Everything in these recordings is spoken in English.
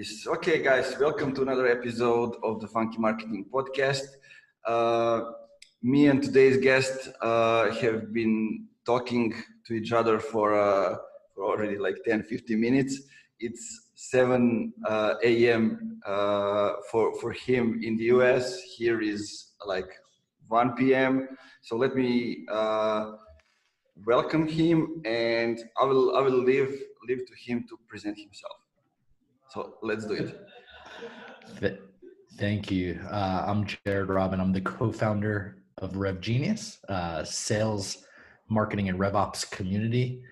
this. Okay, guys, welcome to another episode of the Funky Marketing Podcast. Me and today's guest have been talking to each other for already like 10-15 minutes. It's 7 a.m. For him in the US. Here is like 1 p.m. So let me welcome him, and I will leave to him to present himself. So let's do it. Thank you. I'm Jared Robin. I'm the co-founder of RevGenius, sales, marketing, and RevOps community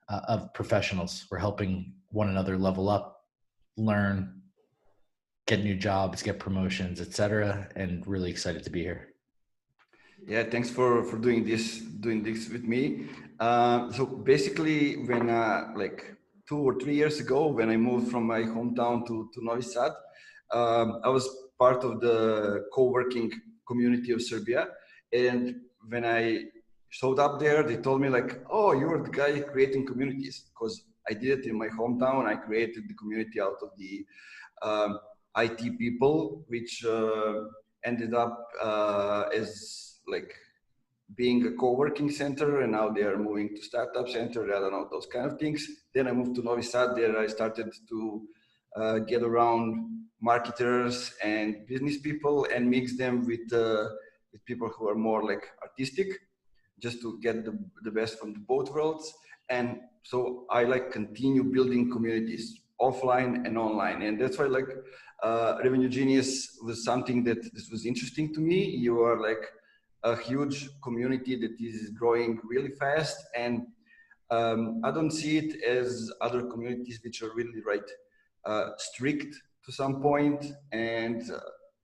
of professionals. We're helping one another level up, learn, get new jobs, get promotions, etc. And really excited to be here. Yeah, thanks for doing this with me. So basically, when like 2 or 3 years ago, when I moved from my hometown to Novi Sad, I was part of the co-working community of Serbia. And when I showed up there, they told me like, oh, you're the guy creating communities, because I did it in my hometown. I created the community out of the IT people, which ended up as like being a co-working center, and now they are moving to startup center. I don't know, those kind of things. Then I moved to Novi Sad. There I started to get around marketers and business people and mix them with people who are more like artistic, just to get the best from both worlds. And so I like continue building communities offline and online, and that's why like RevGenius was something that this was interesting to me. You are like a huge community that is growing really fast, and I don't see it as other communities which are really strict to some point, and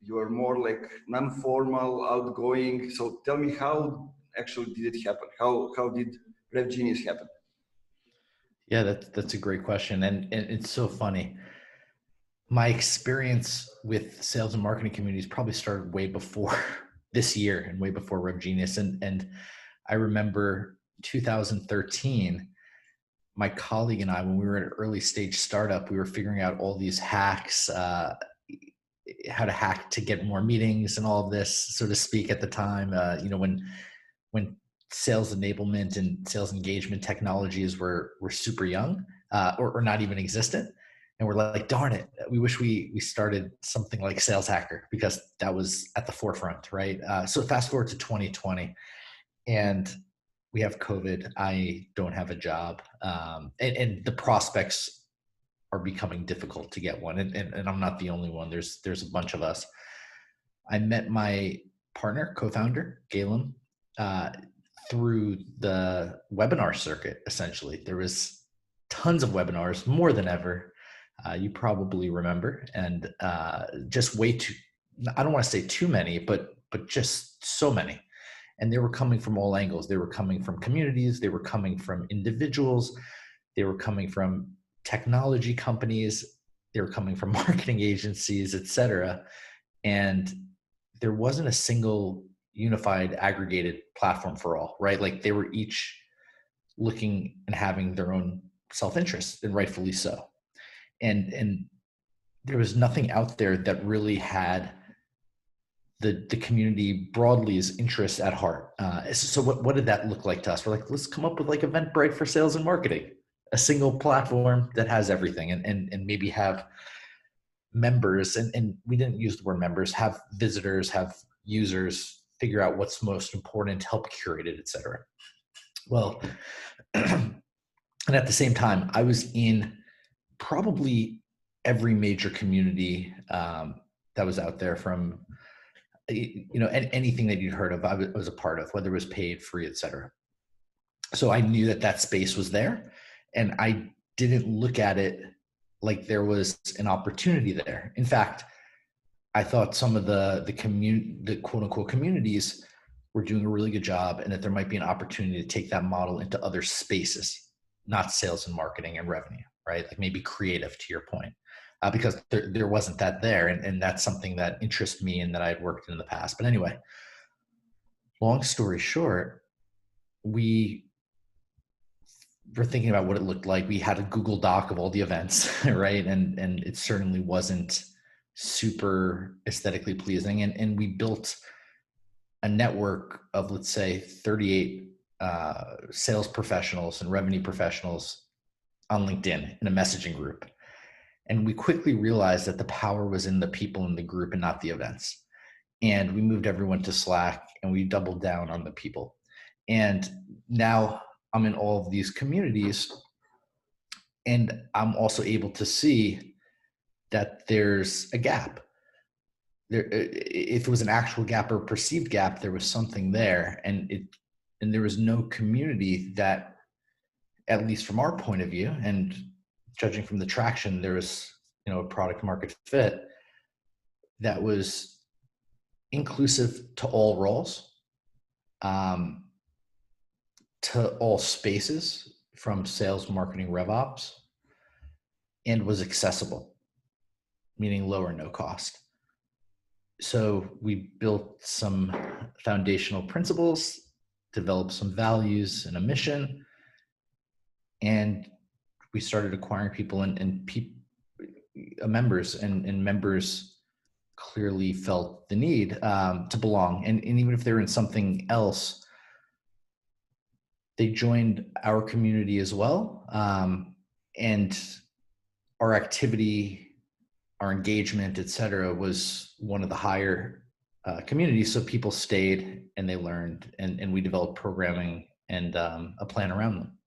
you are more like non-formal, outgoing. So tell me, how actually did it happen? How did RevGenius happen? Yeah, that's a great question, and it's so funny. My experience with sales and marketing communities probably started way before this year and way before RevGenius. And I remember 2013, my colleague and I, when we were at an early stage startup, we were figuring out all these hacks, how to hack to get more meetings and all of this, so to speak, at the time. When sales enablement and sales engagement technologies were super young or not even existent. And we're like, darn it, we wish we started something like Sales Hacker, because that was at the forefront, right? So fast forward to 2020, and we have COVID. I don't have a job, and the prospects are becoming difficult to get one. And I'm not the only one. There's a bunch of us. I met my partner, co-founder, Galen, through the webinar circuit. Essentially, there was tons of webinars, more than ever. You probably remember, and just way too, I don't want to say too many, but just so many. And they were coming from all angles. They were coming from communities. They were coming from individuals. They were coming from technology companies. They were coming from marketing agencies, etc. And there wasn't a single unified, aggregated platform for all, right? Like they were each looking and having their own self-interest, and rightfully so. And there was nothing out there that really had the community broadly's interests at heart. So what did that look like to us? We're like, let's come up with like Eventbrite for sales and marketing, a single platform that has everything, and maybe have members, and we didn't use the word members, have visitors, have users, figure out what's most important, help curate it, etc. Well, and at the same time, I was in probably every major community that was out there, from anything that you'd heard of, I was a part of, whether it was paid, free, etc. So I knew that space was there, and I didn't look at it like there was an opportunity there. In fact, I thought some of the quote unquote communities were doing a really good job, and that there might be an opportunity to take that model into other spaces, not sales and marketing and revenue, right? Like maybe creative, to your point, because there wasn't that there. And that's something that interests me and that I'd worked in the past. But anyway, long story short, we we're thinking about what it looked like. We had a Google Doc of all the events, right? And it certainly wasn't super aesthetically pleasing. And we built a network of, let's say, 38 sales professionals and revenue professionals on LinkedIn in a messaging group. And we quickly realized that the power was in the people in the group and not the events. And we moved everyone to Slack and we doubled down on the people. And now I'm in all of these communities, and I'm also able to see that there's a gap. There, if it was an actual gap or perceived gap, there was something there, and there was no community that, at least from our point of view, and judging from the traction, there was, you know, a product market fit that was inclusive to all roles, to all spaces, from sales, marketing, RevOps, and was accessible, meaning low or no cost. So we built some foundational principles, developed some values and a mission, and we started acquiring people and members, and members clearly felt the need to belong. And even if they were in something else, they joined our community as well. And our activity, our engagement, et cetera, was one of the higher communities. So people stayed and they learned, and we developed programming and a plan around them.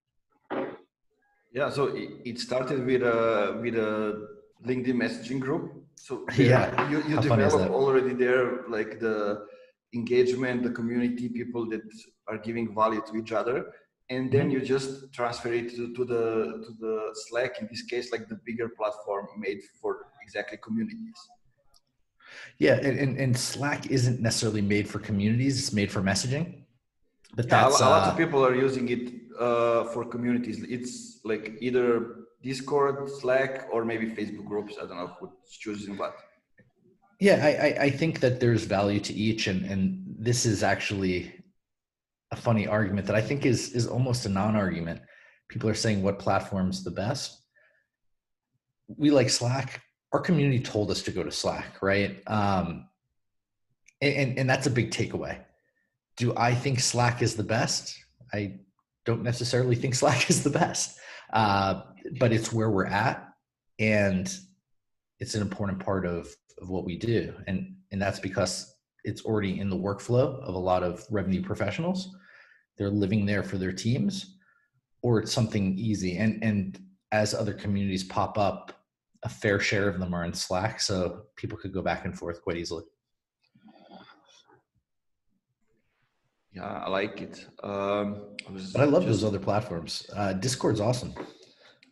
Yeah, so it started with a LinkedIn messaging group. So Yeah, you develop already there, like the engagement, the community, people that are giving value to each other, and then you just transfer it to the Slack, in this case, like the bigger platform made for exactly communities. Yeah, and Slack isn't necessarily made for communities; it's made for messaging. But yeah, that's a lot of people are using it for communities. It's like either Discord, Slack, or maybe Facebook groups. I don't know who's choosing what. Yeah, I think that there's value to each, and this is actually a funny argument that I think is almost a non-argument. People are saying what platform's the best. We like Slack. Our community told us to go to Slack, right? And that's a big takeaway. Do I think Slack is the best? I don't necessarily think Slack is the best, but it's where we're at, and it's an important part of what we do. And that's because it's already in the workflow of a lot of revenue professionals. They're living there for their teams, or it's something easy. And as other communities pop up, a fair share of them are in Slack, so people could go back and forth quite easily. Yeah, I like it. But I love those other platforms. Discord's awesome.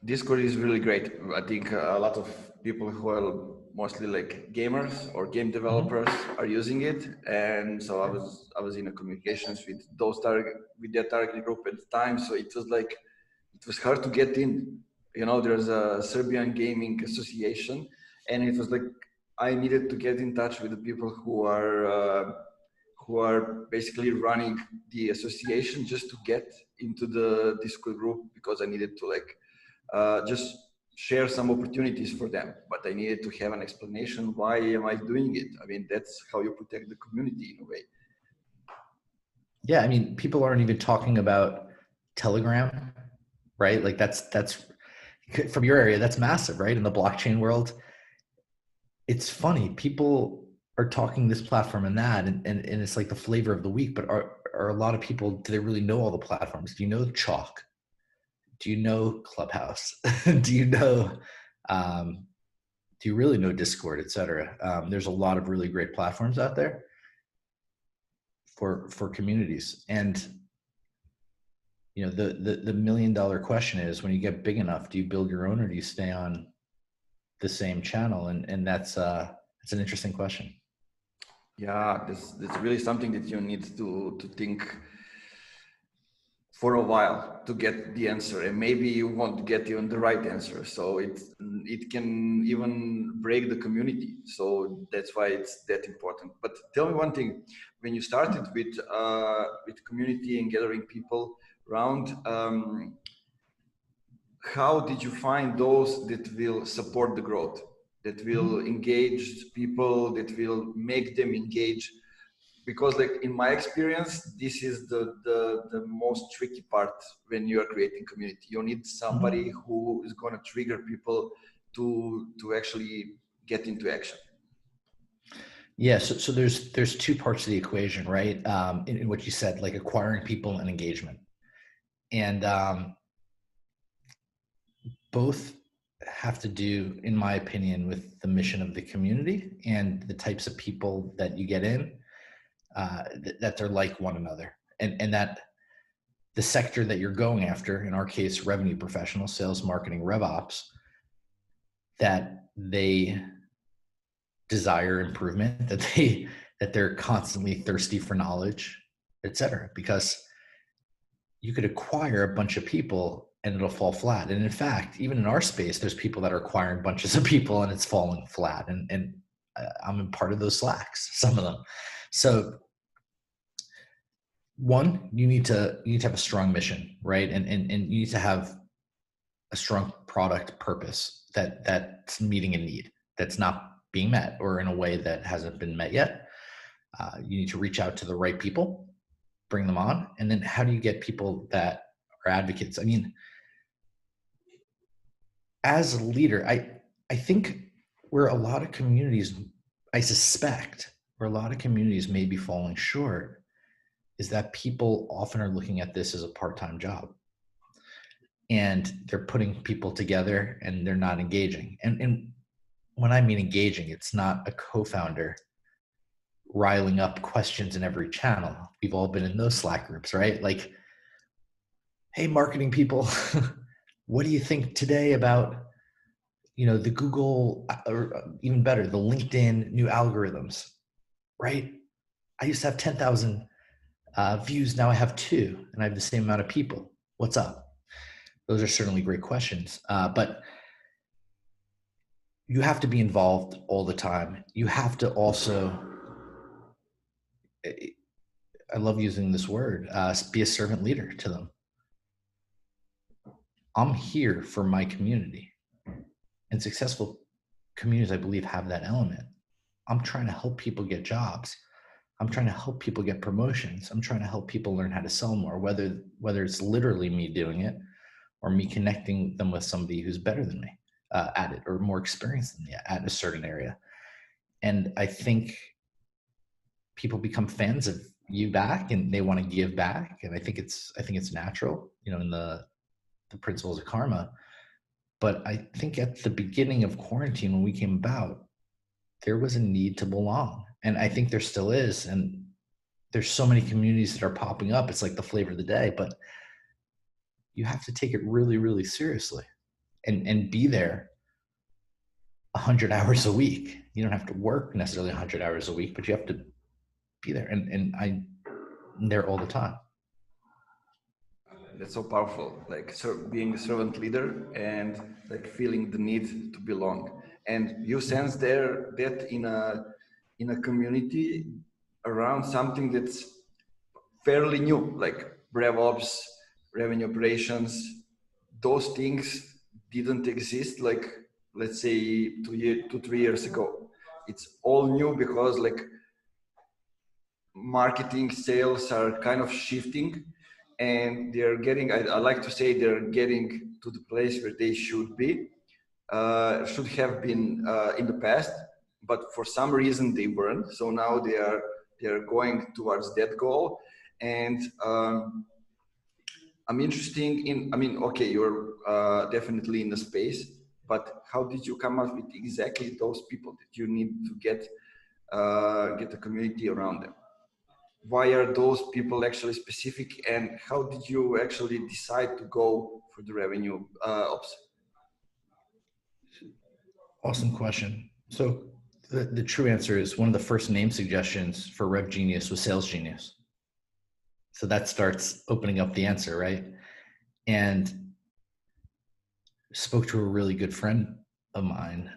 Discord is really great. I think a lot of people who are mostly like gamers or game developers are using it, and so I was in a communications with their target group at the time. So it was hard to get in. You know, there's a Serbian Gaming Association, and it was like I needed to get in touch with the people who are basically running the association, just to get into the Discord group, because I needed to just share some opportunities for them, but I needed to have an explanation. Why am I doing it? I mean, that's how you protect the community in a way. Yeah, I mean, people aren't even talking about Telegram, right? Like that's from your area, that's massive, right? In the blockchain world. It's funny, people are talking this platform and that, and it's like the flavor of the week, but are a lot of people, do they really know all the platforms? Do you know Chalk? Do you know Clubhouse? Do you know, do you really know Discord, et cetera? There's a lot of really great platforms out there for communities. And, you know, the $1 million question is, when you get big enough, do you build your own, or do you stay on the same channel? And that's an interesting question. Yeah, that's really something that you need to think for a while to get the answer, and maybe you won't get even the right answer. So it can even break the community. So that's why it's that important. But tell me one thing: when you started with community and gathering people around, how did you find those that will support the growth, that will engage people, that will make them engage? Because like in my experience, this is the most tricky part when you are creating community. You need somebody who is going to trigger people to actually get into action. Yeah, so there's two parts of the equation, right? In what you said, like acquiring people and engagement, and both have to do, in my opinion, with the mission of the community and the types of people that you get in, that they're like one another, and that the sector that you're going after, in our case, revenue professionals, sales, marketing, RevOps, that they desire improvement, that they're constantly thirsty for knowledge, et cetera, because you could acquire a bunch of people and it'll fall flat. And in fact, even in our space, there's people that are acquiring bunches of people and it's falling flat. And I'm a part of those slacks, some of them. So one, you need to have a strong mission, right? And you need to have a strong product purpose that's meeting a need that's not being met, or in a way that hasn't been met yet. You need to reach out to the right people, bring them on. And then how do you get people that are advocates? I mean, as a leader, I think where a lot of communities, I suspect, where a lot of communities may be falling short is that people often are looking at this as a part-time job. And they're putting people together and they're not engaging. And when I mean engaging, it's not a co-founder riling up questions in every channel. We've all been in those Slack groups, right? Like, hey, marketing people, what do you think today about, the Google, or even better, the LinkedIn new algorithms, right? I used to have 10,000 views. Now I have 2, and I have the same amount of people. What's up? Those are certainly great questions. But you have to be involved all the time. You have to also, I love using this word, be a servant leader to them. I'm here for my community, and successful communities, I believe, have that element. I'm trying to help people get jobs. I'm trying to help people get promotions. I'm trying to help people learn how to sell more, whether it's literally me doing it or me connecting them with somebody who's better than me at it, or more experienced than me at a certain area. And I think people become fans of you back, and they want to give back. And I think it's natural, in the principles of karma. But I think at the beginning of quarantine, when we came about, there was a need to belong. And I think there still is. And there's so many communities that are popping up. It's like the flavor of the day, but you have to take it really, really seriously and be there 100 hours a week. You don't have to work necessarily 100 hours a week, but you have to be there. And I'm there all the time. That's so powerful, like being a servant leader and like feeling the need to belong. And you sense there that in a community around something that's fairly new, like RevOps, revenue operations. Those things didn't exist, like let's say 3 years ago. It's all new because like marketing, sales are kind of shifting, and they're getting, I like to say, they're getting to the place where they should be, should have been in the past, but for some reason they weren't. So now they're going towards that goal. And I'm interested in, I mean, okay, you're definitely in the space, but how did you come up with exactly those people that you need to get a community around them? Why are those people actually specific, and how did you actually decide to go for the revenue ops? Awesome question. So the true answer is, one of the first name suggestions for RevGenius was Sales Genius. So that starts opening up the answer, right? And spoke to a really good friend of mine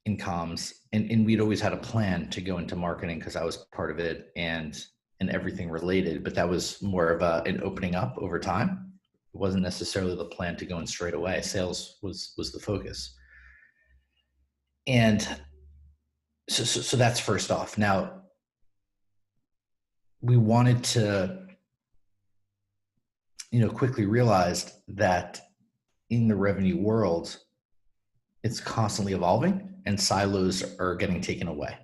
in comms, and we'd always had a plan to go into marketing because I was part of it and everything related, but that was more of an opening up over time. It wasn't necessarily the plan to go in straight away. Sales was the focus. And so that's first off. Now, we wanted to, quickly realized that in the revenue world, it's constantly evolving and silos are getting taken away.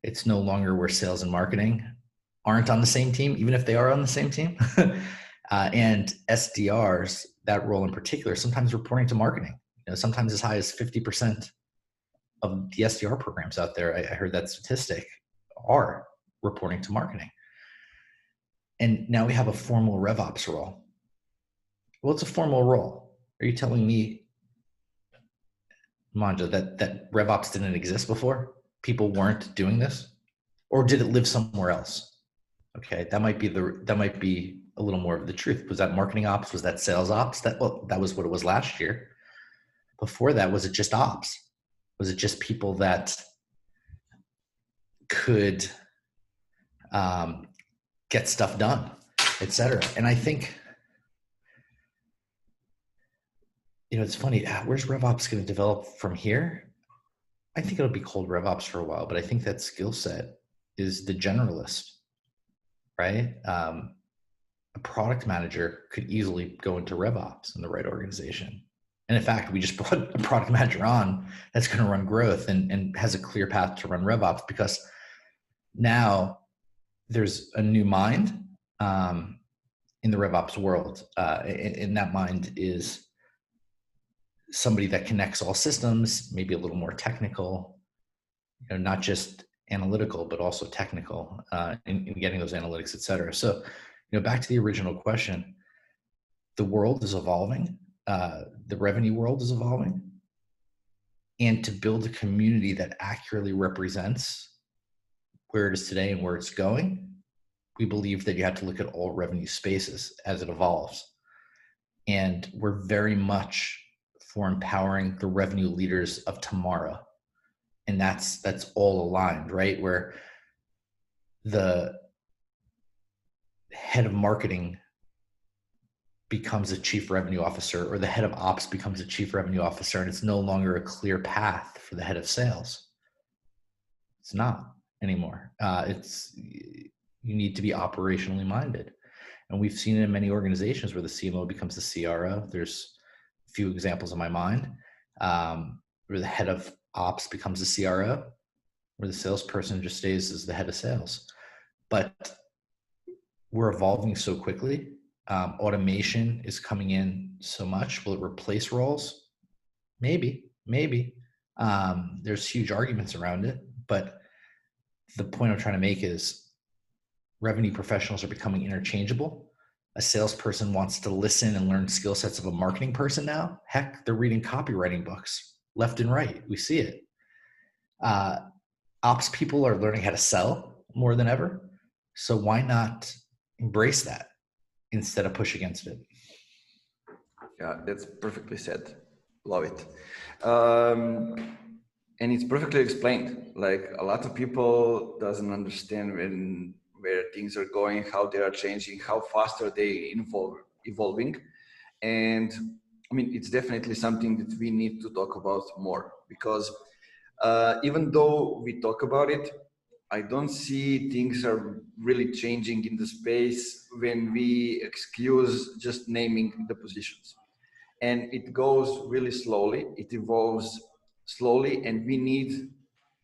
It's no longer where sales and marketing aren't on the same team, even if they are on the same team. And SDRs, that role in particular, sometimes reporting to marketing, sometimes as high as 50% of the SDR programs out there, I heard that statistic, are reporting to marketing. And now we have a formal RevOps role. Well, it's a formal role. Are you telling me, Manja, that RevOps didn't exist before? People weren't doing this? Or did it live somewhere else? Okay, that might be a little more of the truth. Was that marketing ops? Was that sales ops? That was what it was last year. Before that, was it just ops? Was it just people that could get stuff done, et cetera? And I think, it's funny. Where's RevOps going to develop from here? I think it'll be called RevOps for a while, but I think that skill set is the generalist, right? A product manager could easily go into RevOps in the right organization. And in fact, we just brought a product manager on that's going to run growth and has a clear path to run RevOps, because now there's a new mind in the RevOps world. And that mind is somebody that connects all systems, maybe a little more technical, not just analytical, but also technical in getting those analytics, et cetera. So, back to the original question, the world is evolving. The revenue world is evolving. And to build a community that accurately represents where it is today and where it's going, we believe that you have to look at all revenue spaces as it evolves. And we're very much for empowering the revenue leaders of tomorrow. And that's all aligned, right? Where the head of marketing becomes a chief revenue officer, or the head of ops becomes a chief revenue officer, and it's no longer a clear path for the head of sales. It's not anymore. You need to be operationally minded. And we've seen it in many organizations where the CMO becomes the CRO. There's a few examples in my mind where the head of ops becomes the CRO, where the salesperson just stays as the head of sales. But we're evolving so quickly. Automation is coming in so much. Will it replace roles? Maybe. There's huge arguments around it. But the point I'm trying to make is revenue professionals are becoming interchangeable. A salesperson wants to listen and learn skill sets of a marketing person now. Heck, they're reading copywriting books left and right. We see it. Ops people are learning how to sell more than ever. So why not embrace that instead of push against it? Yeah, that's perfectly said. Love it. And it's perfectly explained. Like, a lot of people doesn't understand where things are going, how they are changing, how fast are they evolving. And I mean, it's definitely something that we need to talk about more, because even though we talk about it, I don't see things are really changing in the space when we excuse just naming the positions. And it goes really slowly, it evolves slowly, and we need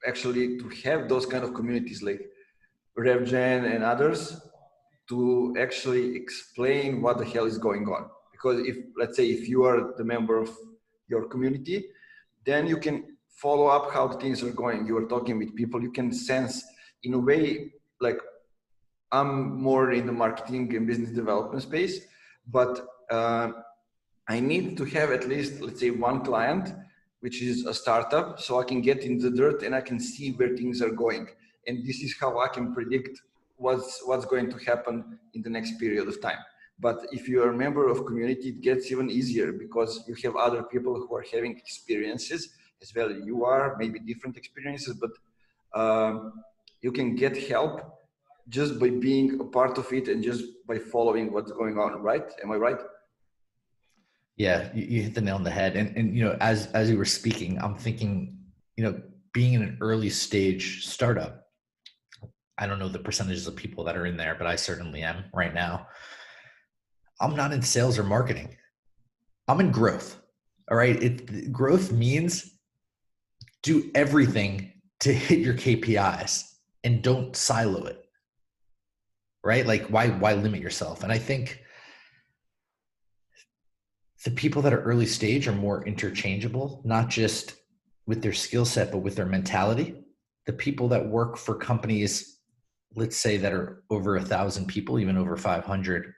actually to have those kind of communities like RevGen and others to actually explain what the hell is going on. Because if, let's say, if you are the member of your community, then you can follow up how the things are going. You are talking with people, you can sense in a way, like, I'm more in the marketing and business development space, but I need to have at least, let's say, one client, which is a startup, so I can get in the dirt and I can see where things are going. And this is how I can predict what's going to happen in the next period of time. But if you are a member of community, it gets even easier because you have other people who are having experiences as well. You are maybe different experiences, but you can get help just by being a part of it and just by following what's going on, right? Am I right? Yeah, you hit the nail on the head. And you know, as you were speaking, I'm thinking, you know, being in an early stage startup, I don't know the percentages of people that are in there, but I certainly am right now. I'm not in sales or marketing. I'm in growth. All right. Growth means do everything to hit your KPIs and don't silo it. Right. Like why limit yourself? And I think the people that are early stage are more interchangeable, not just with their skill set, but with their mentality. The people that work for companies, let's say that are over 1,000 people, even over 500,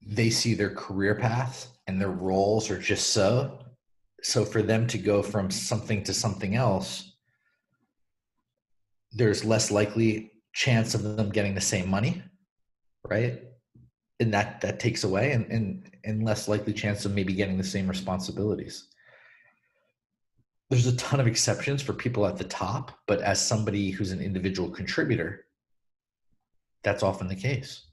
they see their career paths and their roles are just so. So for them to go from something to something else, there's less likely chance of them getting the same money, right? And that takes away and less likely chance of maybe getting the same responsibilities. There's a ton of exceptions for people at the top, but as somebody who's an individual contributor, that's often the case.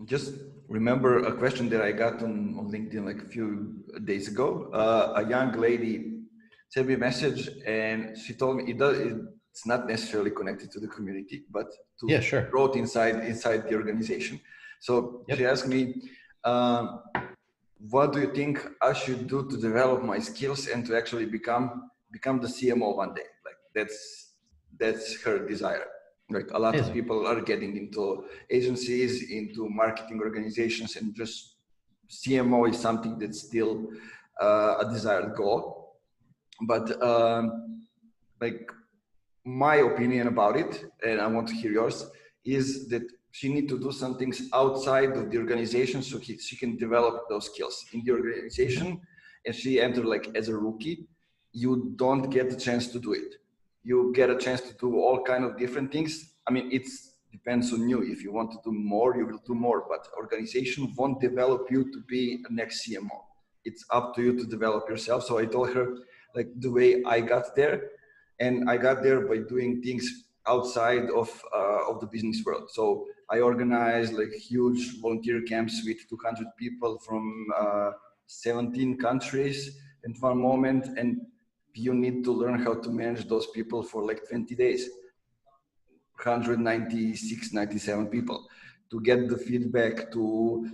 Just remember a question that I got on LinkedIn like a few days ago. A young lady sent me a message and she told me it's not necessarily connected to the community, but to Yeah, sure. growth inside the organization. So Yep. she asked me, what do you think I should do to develop my skills and to actually become the CMO one day? Like that's her desire. Like a lot of Amazing. people are getting into agencies, into marketing organizations, and just CMO is something that's still a desired goal. But like my opinion about it, and I want to hear yours, is that she need to do some things outside of the organization so she can develop those skills in the organization. And she entered like as a rookie, you don't get the chance to do it. You get a chance to do all kind of different things. I mean, it's depends on you. If you want to do more, you will do more, but organization won't develop you to be a next CMO. It's up to you to develop yourself. So I told her like the way I got there, and I got there by doing things outside of the business world. So I organized like huge volunteer camps with 200 people from 17 countries in one moment, and you need to learn how to manage those people for like 20 days. 196, 97 people to get the feedback, to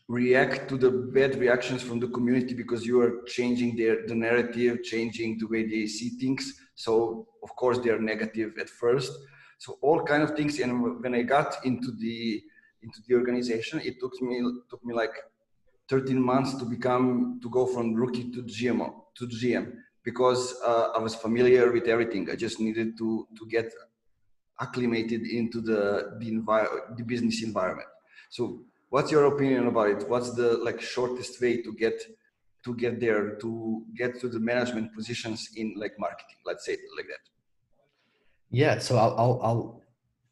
react to the bad reactions from the community because you are changing the narrative, changing the way they see things. So of course they are negative at first. So all kind of things. And when I got into the organization, it took me like 13 months to go from rookie to GM because I was familiar with everything. I just needed to get acclimated into the business environment. So what's your opinion about it? What's the like shortest way to get there, to get to the management positions in like marketing, let's say it like that? Yeah. So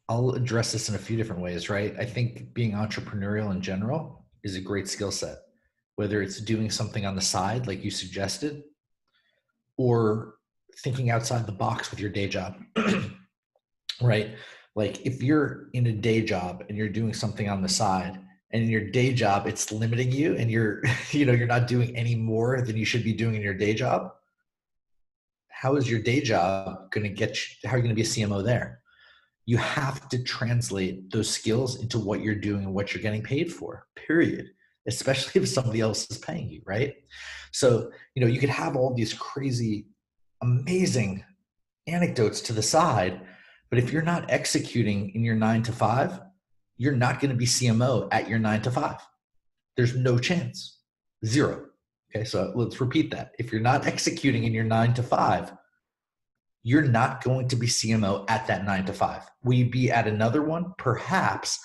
I'll address this in a few different ways, right? I think being entrepreneurial in general is a great skill set, whether it's doing something on the side, like you suggested, or thinking outside the box with your day job, right? Like if you're in a day job and you're doing something on the side, and in your day job it's limiting you, and you're you're not doing any more than you should be doing in your day job, how is your day job going to get you, how are you going to be a CMO there? You have to translate those skills into what you're doing and what you're getting paid for, period. Especially if somebody else is paying you, right? So, you could have all these crazy, amazing anecdotes to the side, but if you're not executing in your 9 to 5, you're not going to be CMO at your 9 to 5. There's no chance. Zero. Okay, so let's repeat that. If you're not executing in your 9 to 5, you're not going to be CMO at that 9 to 5. Will you be at another one? Perhaps.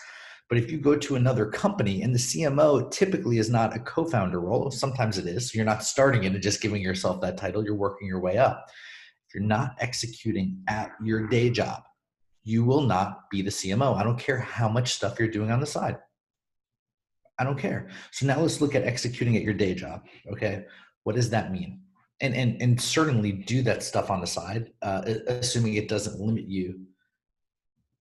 But if you go to another company, and the CMO typically is not a co-founder role, sometimes it is. So you're not starting it and just giving yourself that title. You're working your way up. If you're not executing at your day job, you will not be the CMO. I don't care how much stuff you're doing on the side. I don't care. So now let's look at executing at your day job. Okay. What does that mean? And certainly do that stuff on the side, assuming it doesn't limit you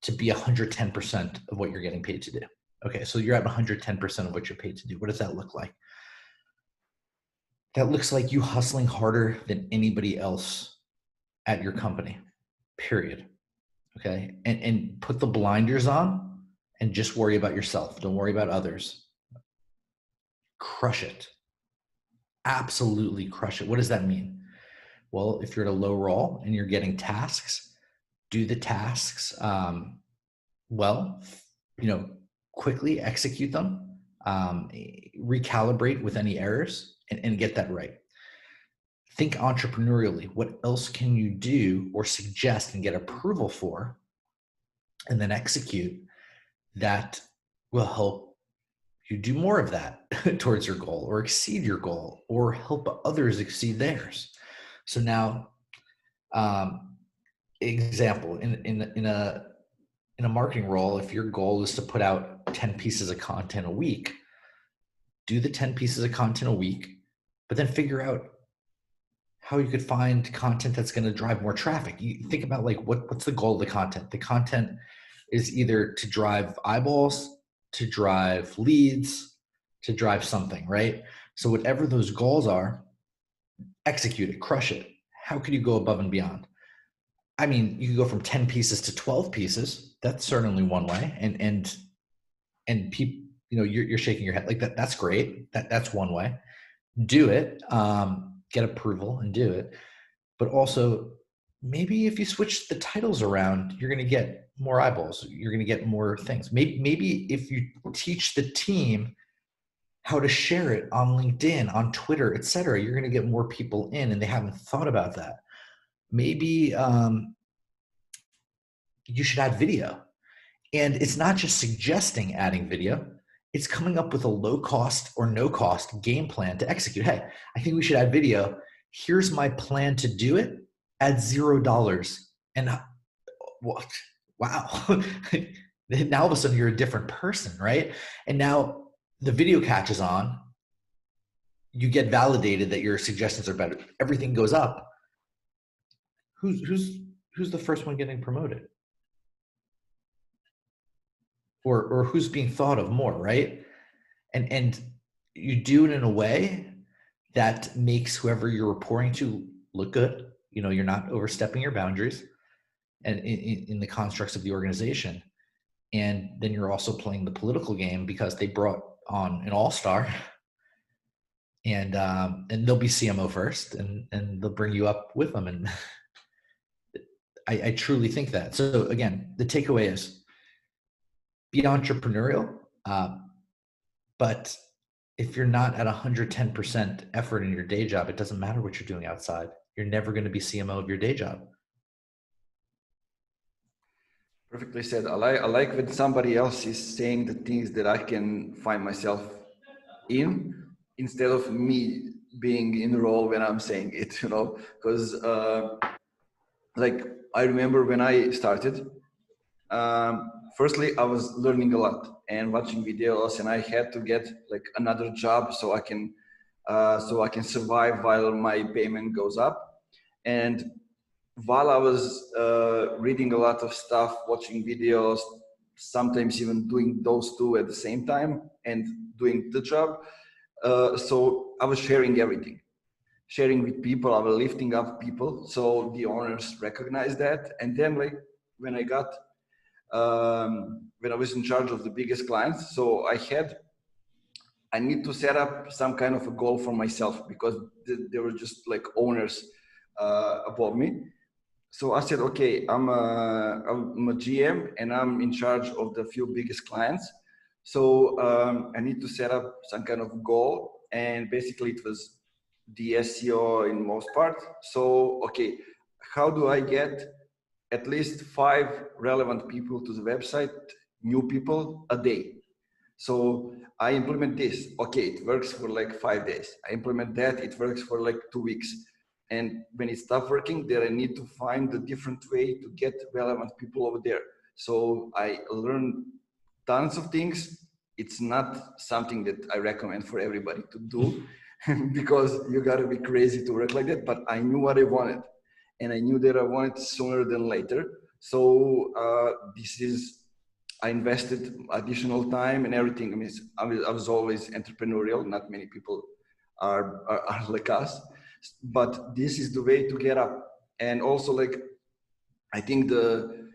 to be 110% of what you're getting paid to do. Okay, so you're at 110% of what you're paid to do. What does that look like? That looks like you hustling harder than anybody else at your company, period. Okay, and put the blinders on and just worry about yourself. Don't worry about others. Crush it. Absolutely crush it. What does that mean? Well, if you're at a low roll and you're getting tasks, do the tasks well, quickly execute them, recalibrate with any errors, and get that right. Think entrepreneurially. What else can you do or suggest and get approval for, and then execute that will help you do more of that towards your goal or exceed your goal or help others exceed theirs. So now, example, in a marketing role, if your goal is to put out 10 pieces of content a week, do the 10 pieces of content a week, but then figure out how you could find content that's going to drive more traffic. You think about like, what's the goal of the content? The content is either to drive eyeballs, to drive leads, to drive something, right? So whatever those goals are, execute it, crush it. How could you go above and beyond? I mean, you could go from 10 pieces to 12 pieces. That's certainly one way. And people, you're shaking your head like that. That's great. That's one way. Do it. Get approval and do it. But also, maybe if you switch the titles around, you're going to get more eyeballs. You're going to get more things. Maybe if you teach the team how to share it on LinkedIn, on Twitter, etc., you're going to get more people in, and they haven't thought about that. Maybe you should add video. And it's not just suggesting adding video. It's coming up with a low cost or no cost game plan to execute. Hey, I think we should add video. Here's my plan to do it at $0. And what? Wow. Now all of a sudden you're a different person, right? And now the video catches on. You get validated that your suggestions are better. Everything goes up. Who's the first one getting promoted? Or who's being thought of more, right? And you do it in a way that makes whoever you're reporting to look good. You're not overstepping your boundaries and in the constructs of the organization. And then you're also playing the political game because they brought on an all-star and they'll be CMO first and they'll bring you up with them. And I truly think that. So again, the takeaway is, be entrepreneurial, but if you're not at 110% effort in your day job, it doesn't matter what you're doing outside. You're never going to be CMO of your day job. Perfectly said. I like when somebody else is saying the things that I can find myself in, instead of me being in the role when I'm saying it, because like I remember when I started, firstly, I was learning a lot and watching videos, and I had to get like another job so I can survive while my payment goes up. And while I was reading a lot of stuff, watching videos, sometimes even doing those two at the same time and doing the job, so I was sharing everything. Sharing with people, I was lifting up people, so the owners recognized that. And then like when I was in charge of the biggest clients, so I need to set up some kind of a goal for myself because they were just like owners above me. So I said, okay, I'm a GM and I'm in charge of the few biggest clients. So I need to set up some kind of goal, and basically it was the SEO in most part. So, okay, how do I get at least 5 relevant people to the website, new people a day? So I implement this. Okay, it works for like 5 days. I implement that, it works for like 2 weeks. And when it stops working, then I need to find a different way to get relevant people over there. So I learned tons of things. It's not something that I recommend for everybody to do because you gotta be crazy to work like that. But I knew what I wanted, and I knew that I wanted sooner than later. So I invested additional time and everything. I mean, I was always entrepreneurial. Not many people are like us, but this is the way to get up. And also, like, I think the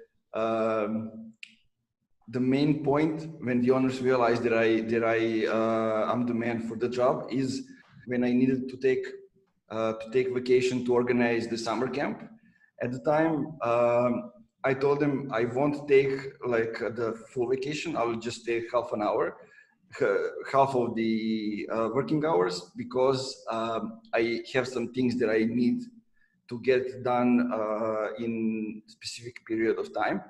main point when the owners realized that I'm the man for the job is when I needed to take vacation to organize the summer camp. At the time, I told them I won't take like the full vacation. I will just take half an hour, half of the working hours, because I have some things that I need to get done in specific period of time.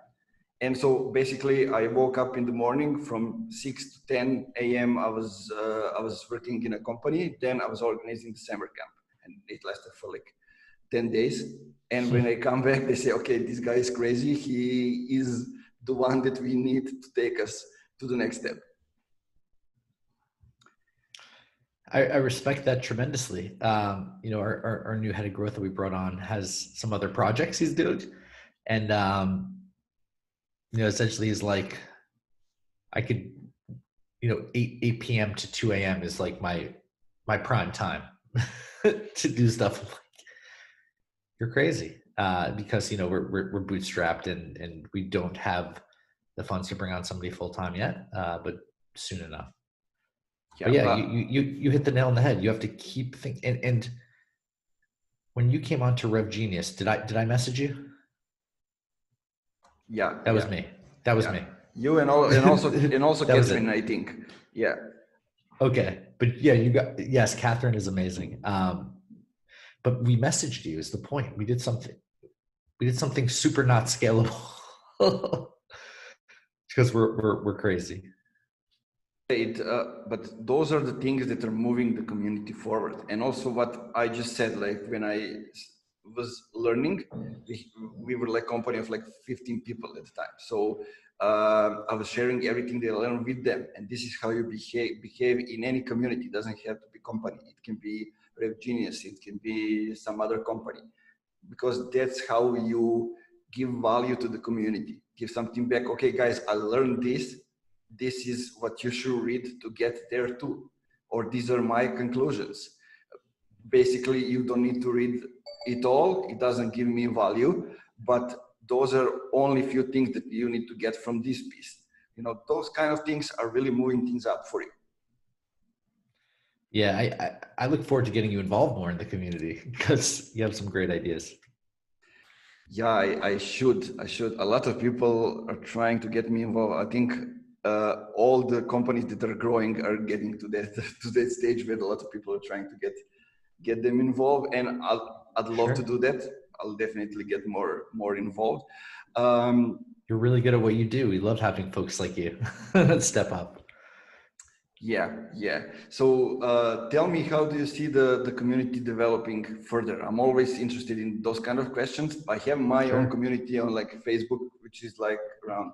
And so basically, I woke up in the morning from 6 to 10 a.m. I was working in a company. Then I was organizing the summer camp, and it lasted for like 10 days. And when I come back, they say, "Okay, this guy is crazy. He is the one that we need to take us to the next step." I respect that tremendously. You know, our new head of growth that we brought on has some other projects he's doing, and you know, essentially is like, I could, you know, 8 p.m. to 2 a.m. is like my prime time to do stuff. Like, you're crazy, because, you know, we're bootstrapped and we don't have the funds to bring on somebody full time yet, but soon enough. Yeah, but yeah, you hit the nail on the head. You have to keep thinking. And when you came on to RevGenius, did I message you? Yeah, that was me. That was me. You and also Catherine, I think. Yeah. Okay, but yeah, yes, Catherine is amazing. But we messaged you is the point. We did something super not scalable because we're crazy. But those are the things that are moving the community forward. And also what I just said, like when I was learning, we were like a company of like 15 people at the time. So I was sharing everything that I learned with them. And this is how you behave in any community. It doesn't have to be company. It can be RevGenius. It can be some other company. Because that's how you give value to the community. Give something back. Okay, guys, I learned this. This is what you should read to get there too. Or these are my conclusions. Basically, you don't need to read it all. It doesn't give me value, but those are only few things that you need to get from this piece. You know, those kind of things are really moving things up for you. Yeah, I look forward to getting you involved more in the community because you have some great ideas. Yeah, I should. A lot of people are trying to get me involved. I think all the companies that are growing are getting to that stage where a lot of people are trying to get them involved, and I'd love to do that. I'll definitely get more involved. You're really good at what you do. We love having folks like you step up. Yeah. So tell me, how do you see the community developing further? I'm always interested in those kind of questions. I have my own community on like Facebook, which is like around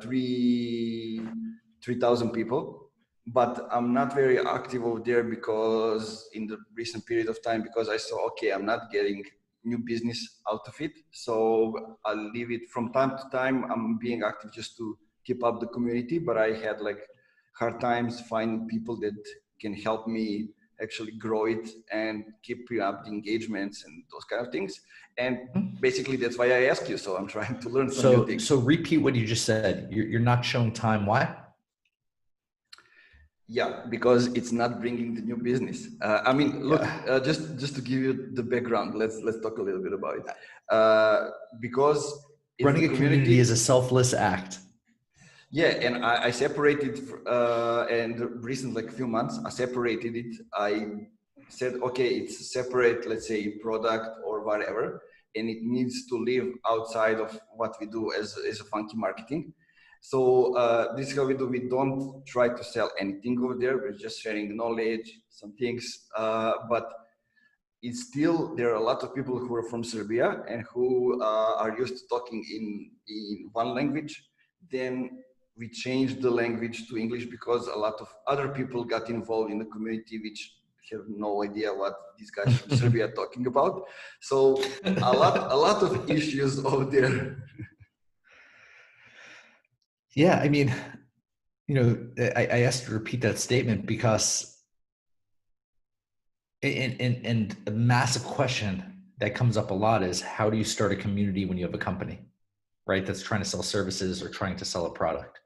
3,000 people, but I'm not very active over there because in the recent period of time, because I saw, okay, I'm not getting new business out of it. So I'll leave it. From time to time, I'm being active just to keep up the community, but I had like hard times finding people that can help me actually grow it and keep up the engagements and those kind of things. And basically that's why I asked you. So I'm trying to learn some new things. So repeat what you just said. You're not showing time. Why? Yeah, because it's not bringing the new business. I mean, look, just to give you the background, let's talk a little bit about it. Because running a community is a selfless act. Yeah, and I separated, and recent like few months, I separated it. I said, okay, it's separate, let's say product or whatever, and it needs to live outside of what we do as a funky marketing. So this is how we do. We don't try to sell anything over there. We're just sharing knowledge, some things, but it's still, there are a lot of people who are from Serbia and who are used to talking in one language. Then we changed the language to English because a lot of other people got involved in the community, which have no idea what these guys from Serbia are talking about. So a lot of issues over there. Yeah, I mean, I asked to repeat that statement because, and a massive question that comes up a lot is, how do you start a community when you have a company, right? That's trying to sell services or trying to sell a product.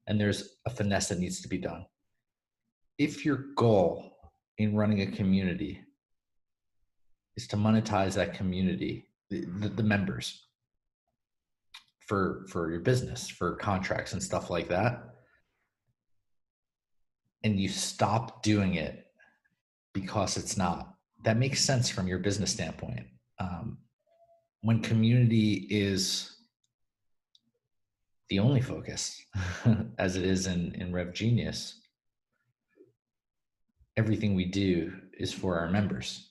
And there's a finesse that needs to be done. If your goal in running a community is to monetize that community, the members for your business, for contracts and stuff like that, and you stop doing it because it's not, that makes sense from your business standpoint. When community is the only focus, as it is in RevGenius, everything we do is for our members,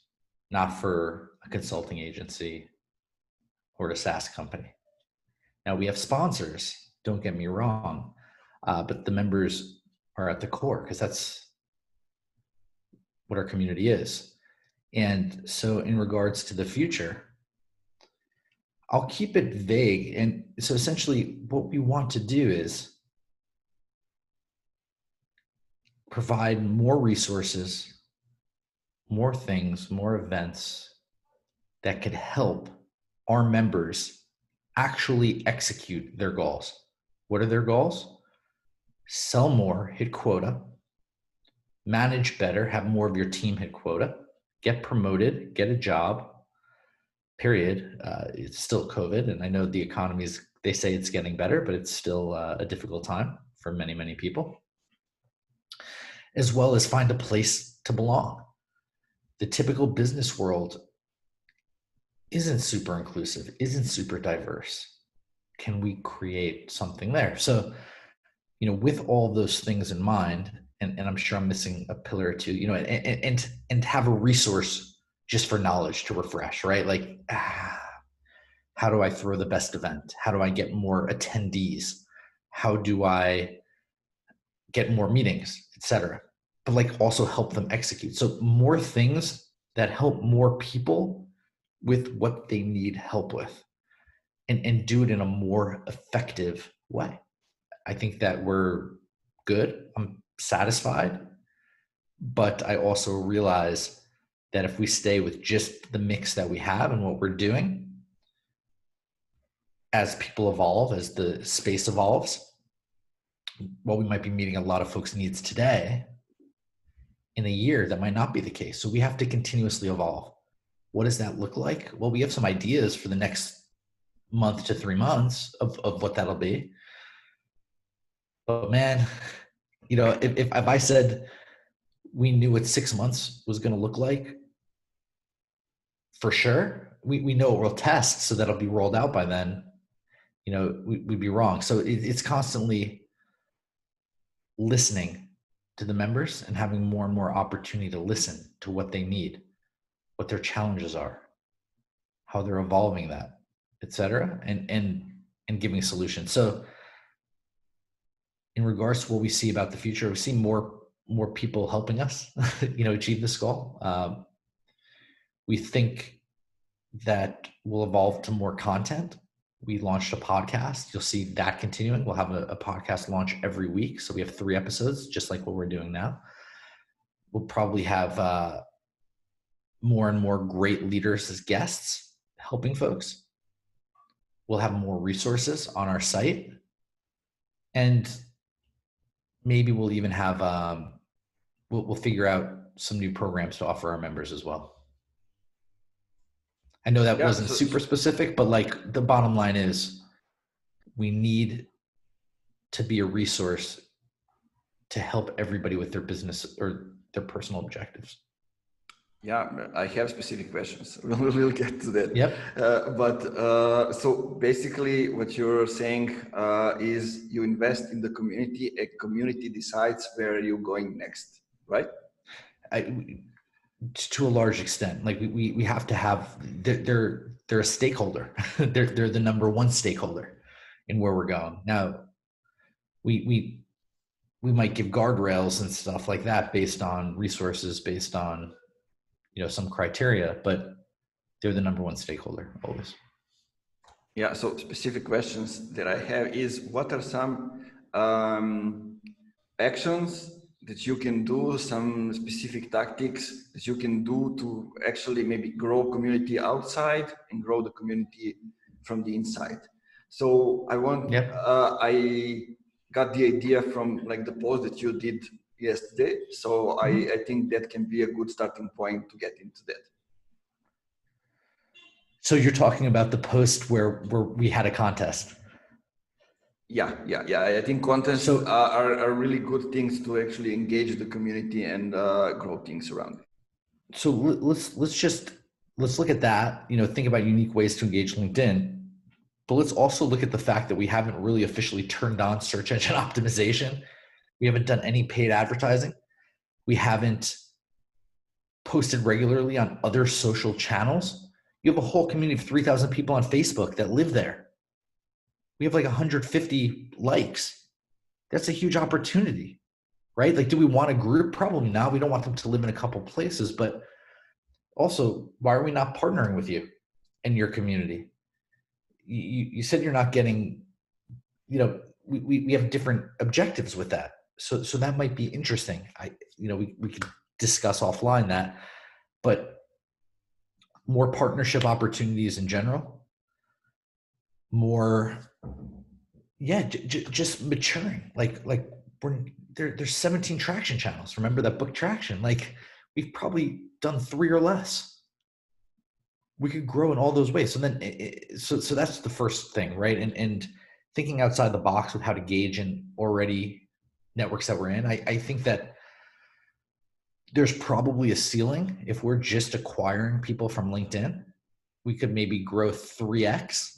not for a consulting agency or a SaaS company. Now, we have sponsors, don't get me wrong, but the members are at the core, because that's what our community is. And so in regards to the future, I'll keep it vague. And so essentially what we want to do is provide more resources, more things, more events that could help our members actually execute their goals. What are their goals? Sell more, hit quota, manage better, have more of your team hit quota, get promoted, get a job, period. It's still COVID, and I know the economy is, they say it's getting better, but it's still a difficult time for many, many people, as well as find a place to belong. The typical business world isn't super inclusive, isn't super diverse. Can we create something there? So, with all those things in mind, and I'm sure I'm missing a pillar or two, and have a resource just for knowledge to refresh, right? Like, how do I throw the best event? How do I get more attendees? How do I get more meetings, etc.? But like also help them execute. So more things that help more people with what they need help with, and do it in a more effective way. I think that we're good. I'm satisfied, but I also realize that if we stay with just the mix that we have and what we're doing, as people evolve, as the space evolves, while we might be meeting a lot of folks' needs today, in a year, that might not be the case. So we have to continuously evolve. What does that look like? Well, we have some ideas for the next month to 3 months of what that'll be. But man, if I said we knew what 6 months was going to look like, for sure, we know it will test, so that'll be rolled out by then, we'd be wrong. So it's constantly listening to the members and having more and more opportunity to listen to what they need, what their challenges are, how they're evolving that, et cetera, and giving solutions. So in regards to what we see about the future, we see more people helping us, achieve this goal. We think that we'll evolve to more content. We launched a podcast. You'll see that continuing. We'll have a podcast launch every week. So we have 3 episodes, just like what we're doing now. We'll probably have more and more great leaders as guests helping folks. We'll have more resources on our site. And maybe we'll even have, we'll figure out some new programs to offer our members as well. I know that wasn't super specific, but like the bottom line is we need to be a resource to help everybody with their business or their personal objectives. Yeah, I have specific questions. We'll get to that. Yep. So basically what you're saying is you invest in the community, a community decides where you're going next, right? To a large extent, like we have to have, they're a stakeholder. they're the number one stakeholder in where we're going. Now, we we might give guardrails and stuff like that based on resources, based on, some criteria, but they're the number one stakeholder always. Yeah, so specific questions that I have is, what are some actions that you can do, some specific tactics that you can do to actually maybe grow community outside and grow the community from the inside? So I got the idea from like the post that you did yesterday. So I think that can be a good starting point to get into that. So you're talking about the post where we had a contest. Yeah. I think contests are really good things to actually engage the community and grow things around it. So let's look at that. Think about unique ways to engage LinkedIn, but let's also look at the fact that we haven't really officially turned on search engine optimization. We haven't done any paid advertising. We haven't posted regularly on other social channels. You have a whole community of 3,000 people on Facebook that live there. We have like 150 likes. That's a huge opportunity, right? Like, do we want a group? Probably not. We don't want them to live in a couple places, but also, why are we not partnering with you and your community? You said you're not getting, we have different objectives with that. So that might be interesting. We could discuss offline that, but more partnership opportunities in general, more, just maturing. Like there's 17 traction channels. Remember that book Traction? Like, we've probably done 3 or less. We could grow in all those ways. So then, so that's the first thing, right? And thinking outside the box with how to gauge in already networks that we're in. I think that there's probably a ceiling. If we're just acquiring people from LinkedIn, we could maybe grow 3x,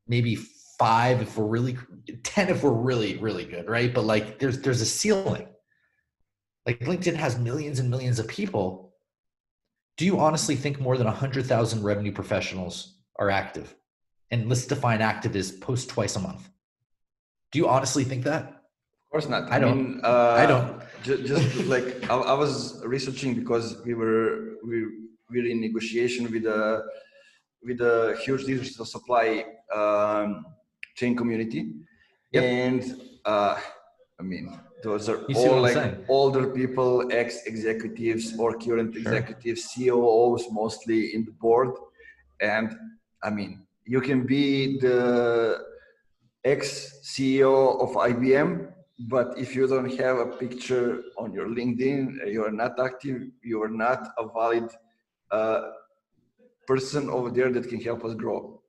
maybe 5 if we're really, 10 if we're really, really good, right? But like, there's a ceiling. Like, LinkedIn has millions and millions of people. Do you honestly think more than 100,000 revenue professionals are active? And let's define active as post twice a month. Do you honestly think that? Of course not. I don't. Just like I was researching because we're in negotiation with a huge digital supply chain community, Yep. And those are all like older people, ex-executives or current executives, COOs mostly in the board. And you can be the ex-CEO of IBM, but if you don't have a picture on your LinkedIn, you are not active, you are not a valid person over there that can help us grow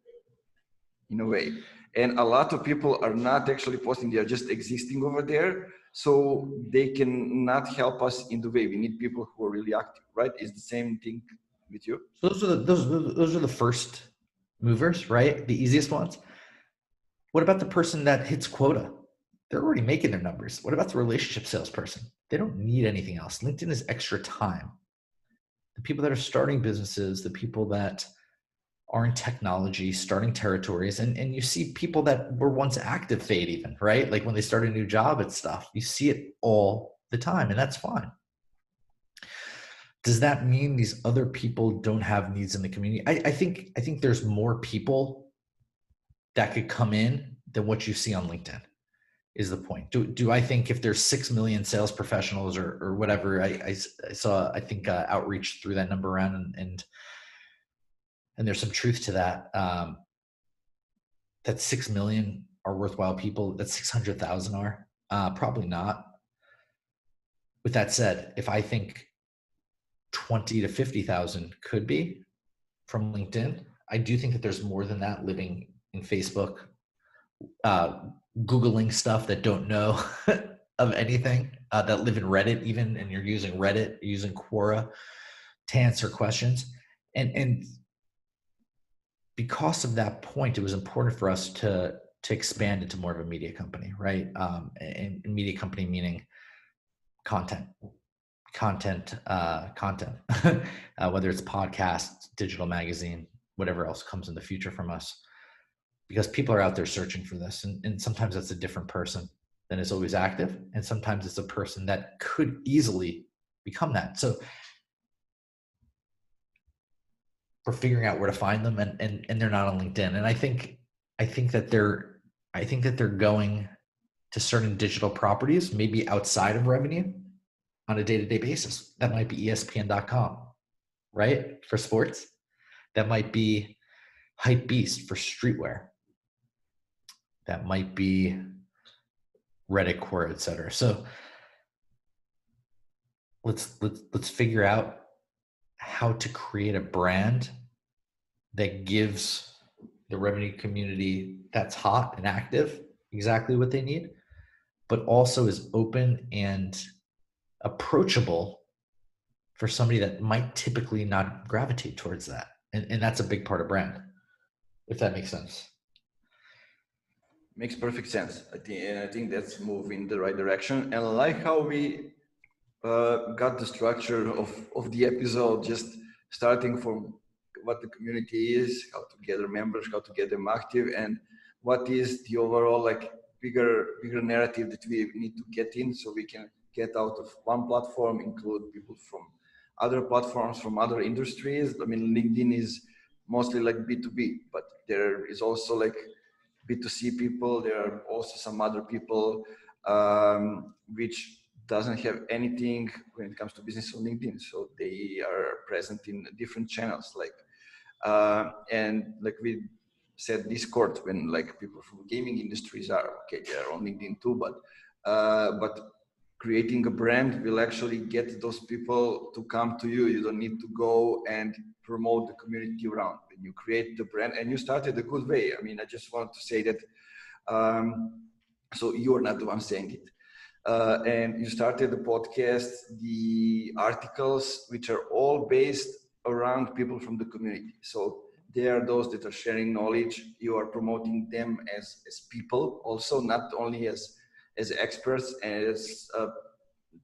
in a way. And a lot of people are not actually posting, they are just existing over there. So they can not help us in the way. We need people who are really active, right? It's the same thing with you. So those are the first movers, right? The easiest ones. What about the person that hits quota? They're already making their numbers. What about the relationship salesperson? They don't need anything else. LinkedIn is extra time. The people that are starting businesses, the people that are in technology, starting territories, and you see people that were once active fade even, right? Like when they start a new job and stuff, you see it all the time, and that's fine. Does that mean these other people don't have needs in the community? I think there's more people that could come in than what you see on LinkedIn, is the point. Do I think if there's 6 million sales professionals or whatever, I saw, I think outreach threw that number around, and there's some truth to that, that 6 million are worthwhile people, that 600,000 are, probably not. With that said, if I think 20 to 50,000 could be from LinkedIn, I do think that there's more than that living in Facebook, Googling stuff that don't know of anything, that live in Reddit even, and you're using Reddit, using Quora to answer questions. And because of that point, it was important for us to expand into more of a media company, right? And media company meaning content, whether it's podcasts, digital magazine, whatever else comes in the future from us, because people are out there searching for this. And sometimes that's a different person than is always active. And sometimes it's a person that could easily become that. So we're figuring out where to find them, and they're not on LinkedIn. And I think that they're going to certain digital properties, maybe outside of revenue, on a day-to-day basis. That might be ESPN.com, right? For sports. That might be Hype Beast for streetwear. That might be Reddit Core, et cetera. So let's figure out how to create a brand that gives the revenue community that's hot and active exactly what they need, but also is open and approachable for somebody that might typically not gravitate towards that. And that's a big part of brand, if that makes sense. Makes perfect sense. I think that's moving in the right direction. And I like how we got the structure of the episode, just starting from what the community is, how to gather members, how to get them active, and what is the overall like bigger narrative that we need to get in, so we can get out of one platform, include people from other platforms, from other industries. I mean, LinkedIn is mostly like B2B, but there is also like B2C people. There are also some other people which doesn't have anything when it comes to business on LinkedIn. So they are present in different channels, like and like we said, Discord, when like people from gaming industries are okay, they're on LinkedIn too, but creating a brand will actually get those people to come to you. You don't need to go and promote the community around. When you create the brand, and you started a good way. I mean, I just want to say that, so you are not the one saying it. And you started the podcast, the articles, which are all based around people from the community. So they are those that are sharing knowledge. You are promoting them as people, also not only as experts and as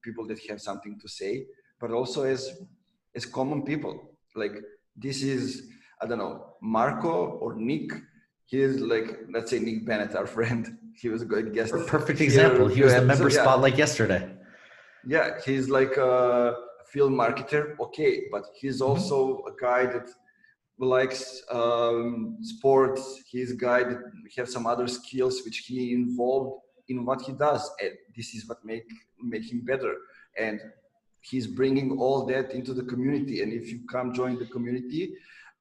people that have something to say, but also as common people. Like this is, I don't know, Marco or Nick. He is like, let's say Nick Bennett, our friend. He was a good guest. Perfect example. He was the member spotlight yesterday. Yeah, he's like a film marketer, okay, but he's also a guy that likes sports. He's a guy that has some other skills which he involved in what he does, and this is what make him better. And he's bringing all that into the community. And if you come join the community,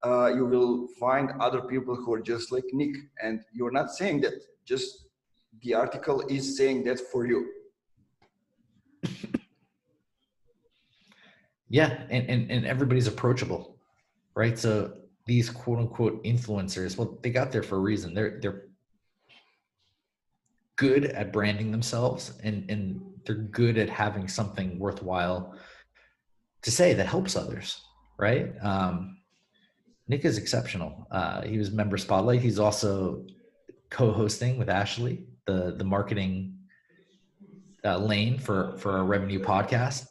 you will find other people who are just like Nick. And you're not saying that, just the article is saying that for you. Yeah, and everybody's approachable, right? So these quote unquote influencers, well, they got there for a reason. They're good at branding themselves, and they're good at having something worthwhile to say that helps others, right? Nick is exceptional. He was member spotlight. He's also co-hosting with Ashley the marketing lane for our revenue podcast,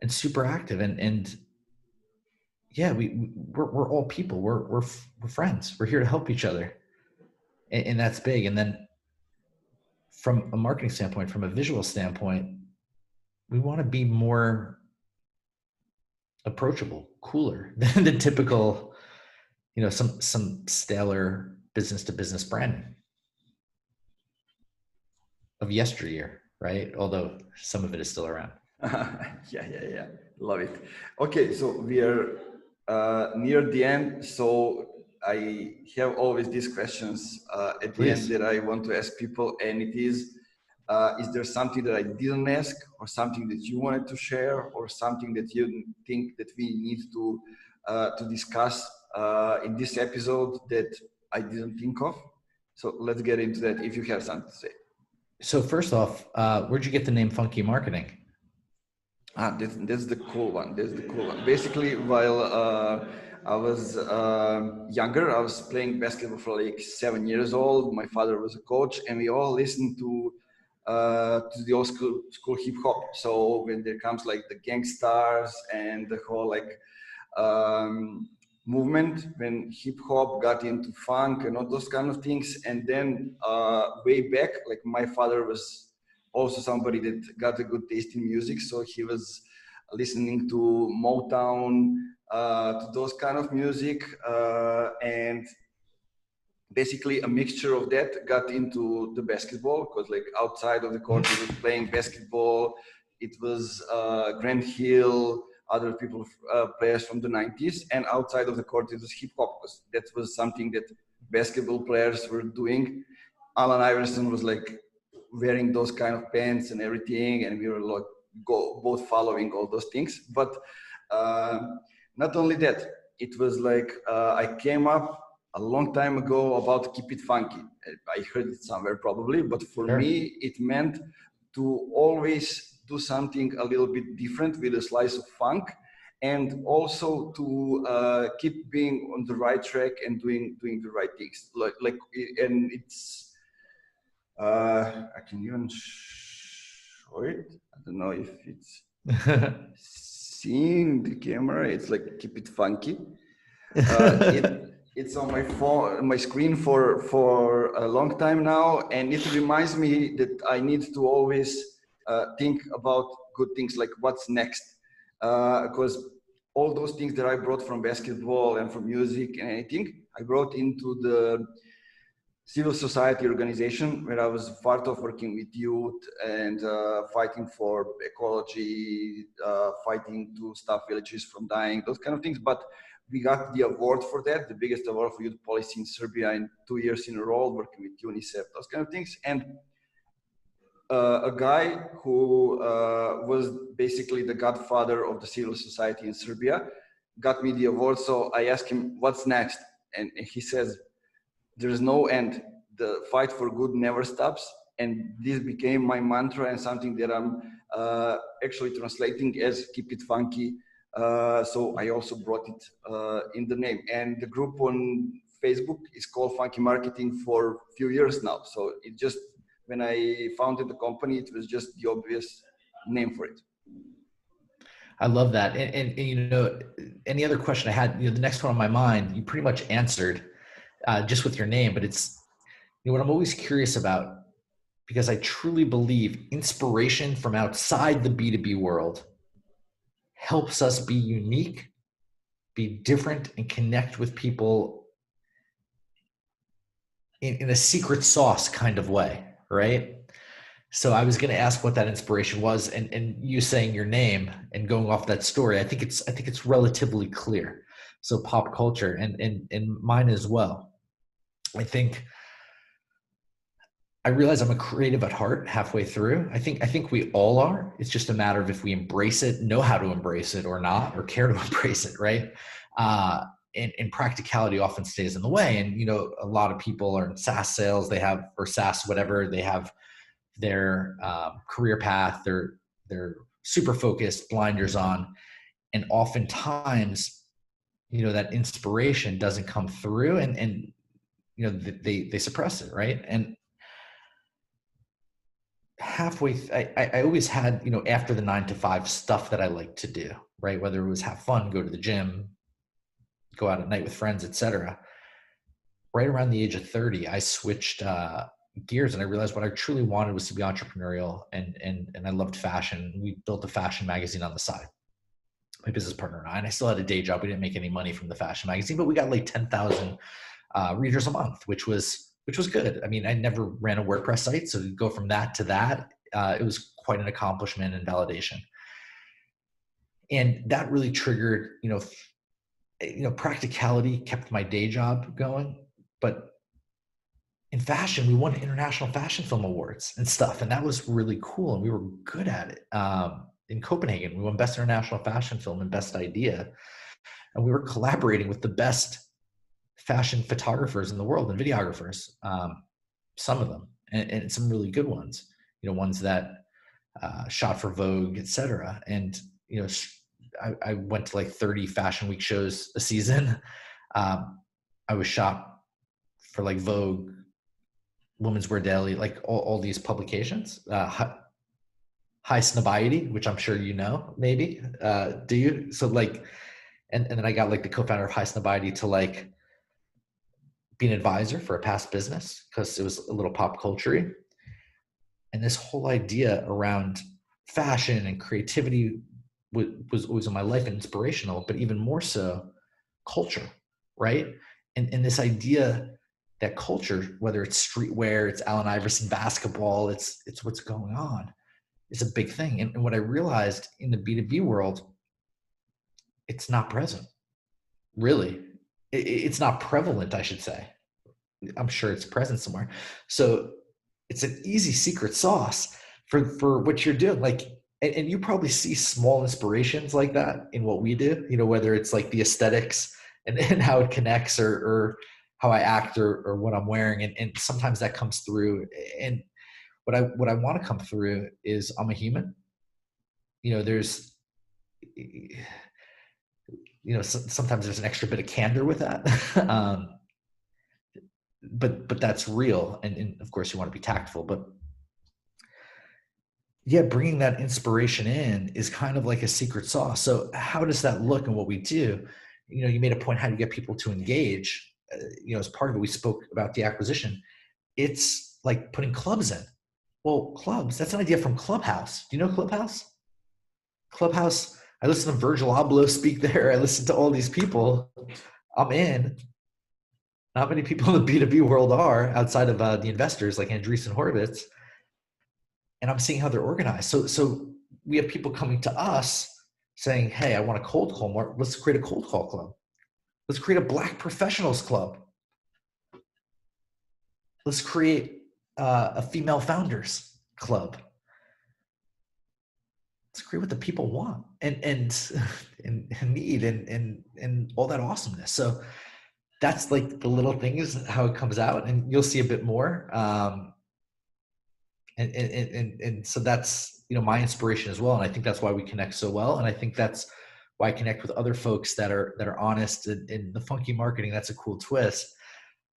and super active. And yeah, we're all people. We're friends. We're here to help each other, and that's big. And then from a marketing standpoint, from a visual standpoint, we want to be more approachable, cooler than the typical, some staler business to business branding of yesteryear, right? Although some of it is still around. Yeah. Love it. Okay, so we are near the end. So I have always these questions at the end that I want to ask people, and it is there something that I didn't ask, or something that you wanted to share, or something that you think that we need to discuss in this episode that I didn't think of? So let's get into that if you have something to say. So first off, where'd you get the name Funky Marketing? That's the cool one. That's the cool one. Basically, while I was younger, I was playing basketball for like 7 years old. My father was a coach, and we all listened to the old school hip hop. So when there comes like the Gangstars and the whole like movement, when hip hop got into funk and all those kind of things, and then way back, like my father was also somebody that got a good taste in music. So he was listening to Motown, to those kind of music, and basically a mixture of that got into the basketball, because like outside of the court he was playing basketball. It was Grant Hill, other people, players from the 90s, and outside of the court it was hip hop, because that was something that basketball players were doing. Allen Iverson was like wearing those kind of pants and everything, and we were like both following all those things. But not only that, it was like I came up a long time ago about keep it funky. I heard it somewhere probably, but for Sure. me it meant to always do something a little bit different with a slice of funk, and also to keep being on the right track and doing the right things. And it's I can even show it. I don't know if it's seeing the camera. It's like keep it funky. It's on my phone, my screen for a long time now, and it reminds me that I need to always think about good things, like what's next, because all those things that I brought from basketball and from music and anything, I brought into the civil society organization where I was part of, working with youth and fighting for ecology, fighting to stop villages from dying, those kind of things. But we got the award for that, the biggest award for youth policy in Serbia in 2 years in a row, working with UNICEF, those kind of things. And a guy who was basically the godfather of the civil society in Serbia got me the award. So I asked him, what's next? And he says, there's no end. The fight for good never stops. And this became my mantra, and something that I'm actually translating as keep it funky. So I also brought it in the name. And the group on Facebook is called Funky Marketing for a few years now. So it just, when I founded the company, it was just the obvious name for it. I love that. And you know, any other question I had, you know, the next one on my mind, you pretty much answered just with your name, but it's, you know, what I'm always curious about, because I truly believe inspiration from outside the B2B world helps us be unique, be different, and connect with people in a secret sauce kind of way, right? So I was going to ask what that inspiration was, and you saying your name and going off that story, I think it's relatively clear. So pop culture and mine as well. I think I realize I'm a creative at heart halfway through. I think we all are. It's just a matter of if we embrace it, know how to embrace it or not, or care to embrace it, right? And practicality often stays in the way. And, you know, a lot of people are in SaaS sales, they have, or SaaS, whatever, they have their career path, they're super focused, blinders on. And oftentimes, you know, that inspiration doesn't come through, and you know, they suppress it, right? And halfway, I always had, you know, after the 9 to 5 stuff that I like to do, right? Whether it was have fun, go to the gym, go out at night with friends, etc. Right around the age of 30, I switched gears, and I realized what I truly wanted was to be entrepreneurial, and I loved fashion. We built a fashion magazine on the side, my business partner and I still had a day job. We didn't make any money from the fashion magazine, but we got like 10,000 readers a month, which was good. I mean, I never ran a WordPress site, so to go from that to that, it was quite an accomplishment and validation. And that really triggered, you know, practicality kept my day job going. But in fashion, we won International Fashion Film Awards and stuff, and that was really cool, and we were good at it. In Copenhagen, we won Best International Fashion Film and Best Idea, and we were collaborating with the best fashion photographers in the world and videographers, some of them, and some really good ones, you know, ones that shot for Vogue, etc. And, you know, I went to like 30 Fashion Week shows a season. I was shot for like Vogue, Women's Wear Daily, like all these publications. High Snobiety, which I'm sure you know, maybe. Do you? So like, and then I got like the co-founder of High Snobiety to like be an advisor for a past business, because it was a little pop culture-y. And this whole idea around fashion and creativity was always in my life and inspirational, but even more so culture, right? And this idea that culture, whether it's streetwear, it's Allen Iverson basketball, it's what's going on, is a big thing. And what I realized in the B2B world, it's not present, really. It's not prevalent, I should say. I'm sure it's present somewhere. So it's an easy secret sauce for what you're doing. Like, and you probably see small inspirations like that in what we do, whether it's like the aesthetics and how it connects or how I act or what I'm wearing. And sometimes that comes through. And what I want to come through is I'm a human. There's, sometimes there's an extra bit of candor with that. But that's real. And of course you want to be tactful, but yeah, bringing that inspiration in is kind of like a secret sauce. So how does that look in what we do? You made a point, how do you get people to engage? As part of it, we spoke about the acquisition. It's like putting clubs in. Well, clubs, that's an idea from Clubhouse. Do you know Clubhouse? Clubhouse, I listen to Virgil Abloh speak there. I listen to all these people. I'm in. Not many people in the B2B world are outside of the investors like Andreessen Horowitz. And I'm seeing how they're organized. So we have people coming to us saying, hey, I want a cold call. More. Let's create a cold call club. Let's create a Black professionals club. Let's create a female founders club. Let's create what the people want and need and all that awesomeness. So that's like the little things, how it comes out, and you'll see a bit more. And so that's my inspiration as well, and I think that's why we connect so well, and I think that's why I connect with other folks that are honest and the funky marketing. That's a cool twist,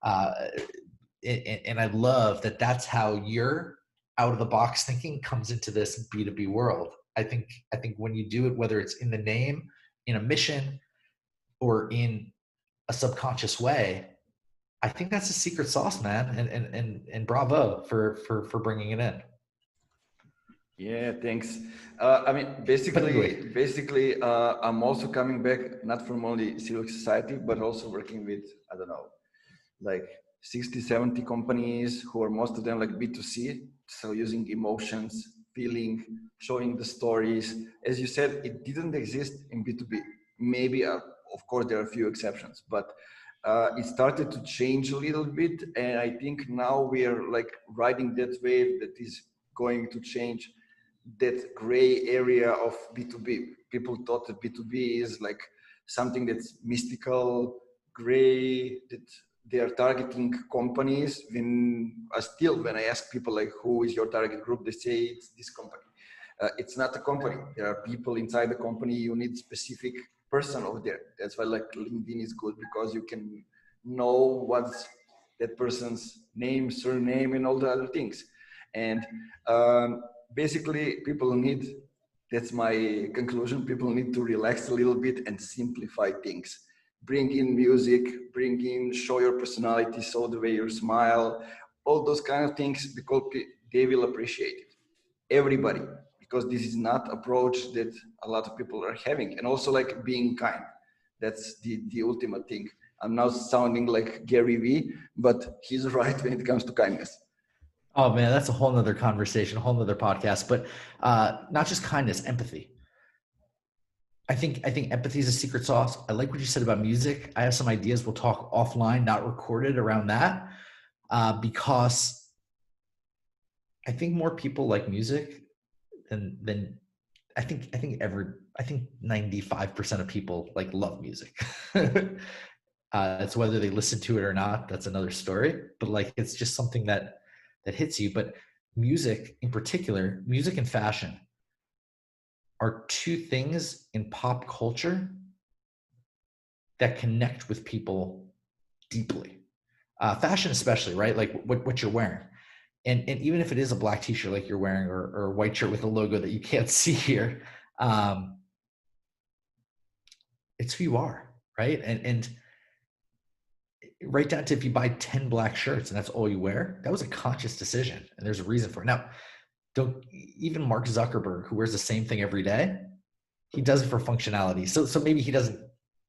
and I love that. That's how your out of the box thinking comes into this B2B world. I think when you do it, whether it's in the name, in a mission, or in a subconscious way, I think that's a secret sauce, man. And bravo for bringing it in. Yeah, thanks. I mean, basically, I'm also coming back not from only civil society, but also working with, I don't know, like 60, 70 companies who are most of them like B2C. So using emotions, feeling, showing the stories. As you said, it didn't exist in B2B. Maybe, of course, there are a few exceptions, but it started to change a little bit. And I think now we are like riding that wave that is going to change that gray area of B2B. People thought that B2B is like something that's mystical, gray, that they are targeting companies. When I ask people like, who is your target group, they say it's this company. It's not a company. There are people inside the company. You need specific person over there. That's why like LinkedIn is good, because you can know what's that person's name, surname, and all the other things. And basically people need, that's my conclusion, people need to relax a little bit and simplify things. Bring in music, show your personality, show the way you smile, all those kind of things, because they will appreciate it. Everybody, because this is not approach that a lot of people are having. And also like being kind. That's the ultimate thing. I'm now sounding like Gary Vee, but he's right when it comes to kindness. Oh man, that's a whole nother conversation, a whole nother podcast, but not just kindness, empathy. I think empathy is a secret sauce. I like what you said about music. I have some ideas. We'll talk offline, not recorded, around that, because I think more people like music than I think 95% of people like love music. It's whether they listen to it or not. That's another story. But like, it's just something that hits you. But music in particular, music and fashion are two things in pop culture that connect with people deeply. Fashion especially, right? Like what you're wearing. And even if it is a black t-shirt like you're wearing, or a white shirt with a logo that you can't see here, it's who you are, right? And right down to if you buy 10 black shirts and that's all you wear, that was a conscious decision, and there's a reason for it. Now, don't even Mark Zuckerberg, who wears the same thing every day, he does it for functionality. So maybe he doesn't,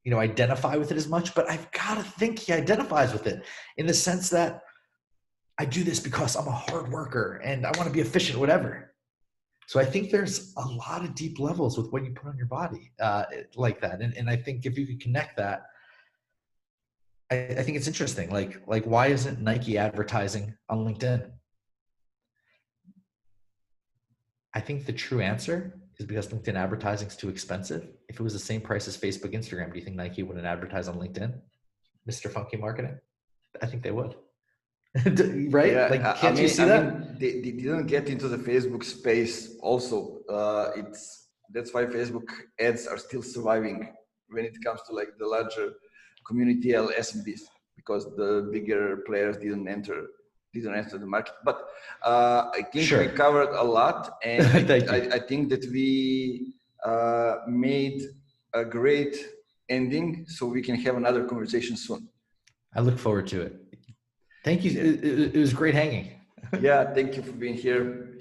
identify with it as much, but I've got to think he identifies with it in the sense that I do this because I'm a hard worker and I want to be efficient, whatever. So I think there's a lot of deep levels with what you put on your body like that. And I think if you could connect that, I think it's interesting. Like why isn't Nike advertising on LinkedIn? I think the true answer is because LinkedIn advertising is too expensive. If it was the same price as Facebook, Instagram, do you think Nike wouldn't advertise on LinkedIn? Mr. Funky Marketing? I think they would. Right? Yeah, Like, can't you see that? they didn't get into the Facebook space. Also, that's why Facebook ads are still surviving when it comes to like the larger community SMBs, because the bigger players didn't enter the market. But I think we covered a lot, and I think that we made a great ending, so we can have another conversation soon. I look forward to it. Thank you. It was great hanging. Yeah, thank you for being here.